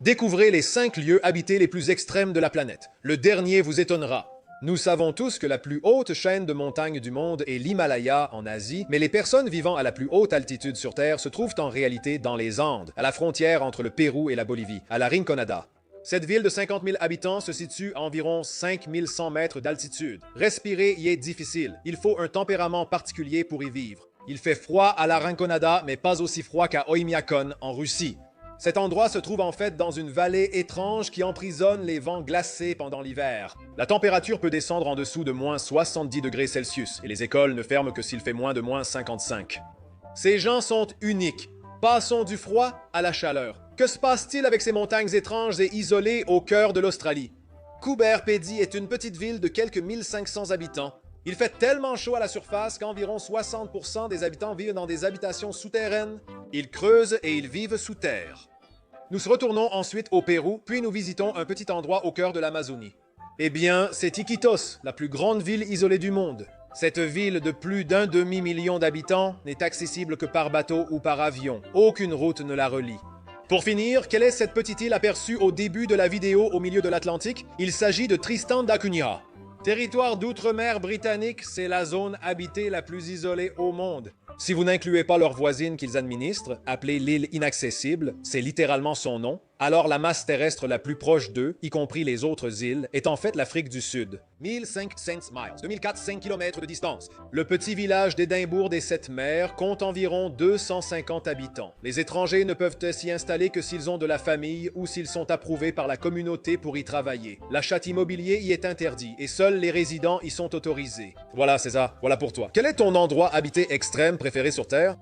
Découvrez les 5 lieux habités les plus extrêmes de la planète. Le dernier vous étonnera. Nous savons tous que la plus haute chaîne de montagnes du monde est l'Himalaya en Asie, mais les personnes vivant à la plus haute altitude sur Terre se trouvent en réalité dans les Andes, à la frontière entre le Pérou et la Bolivie, à la Rinconada. Cette ville de 50 000 habitants se situe à environ 5 100 mètres d'altitude. Respirer y est difficile. Il faut un tempérament particulier pour y vivre. Il fait froid à la Rinconada, mais pas aussi froid qu'à Oymyakon, en Russie. Cet endroit se trouve en fait dans une vallée étrange qui emprisonne les vents glacés pendant l'hiver. La température peut descendre en dessous de moins 70 degrés Celsius et les écoles ne ferment que s'il fait moins de moins 55. Ces gens sont uniques. Passons du froid à la chaleur. Que se passe-t-il avec ces montagnes étranges et isolées au cœur de l'Australie? Coober Pedy est une petite ville de quelques 1500 habitants. Il fait tellement chaud à la surface qu'environ 60% des habitants vivent dans des habitations souterraines. Ils creusent et ils vivent sous terre. Nous retournons ensuite au Pérou, puis nous visitons un petit endroit au cœur de l'Amazonie. Eh bien, c'est Iquitos, la plus grande ville isolée du monde. Cette ville de plus d'un demi-million d'habitants n'est accessible que par bateau ou par avion. Aucune route ne la relie. Pour finir, quelle est cette petite île aperçue au début de la vidéo au milieu de l'Atlantique? Il s'agit de Tristan da Cunha. Territoire d'outre-mer britannique, c'est la zone habitée la plus isolée au monde. Si vous n'incluez pas leur voisine qu'ils administrent, appelée l'île inaccessible, c'est littéralement son nom, alors la masse terrestre la plus proche d'eux, y compris les autres îles, est en fait l'Afrique du Sud. 1500 miles, 2005 km de distance. Le petit village d'Édimbourg des Sept Mers compte environ 250 habitants. Les étrangers ne peuvent s'y installer que s'ils ont de la famille ou s'ils sont approuvés par la communauté pour y travailler. L'achat immobilier y est interdit et seuls les résidents y sont autorisés. Voilà, c'est ça. Voilà pour toi. Quel est ton endroit habité extrême préféré sur Terre?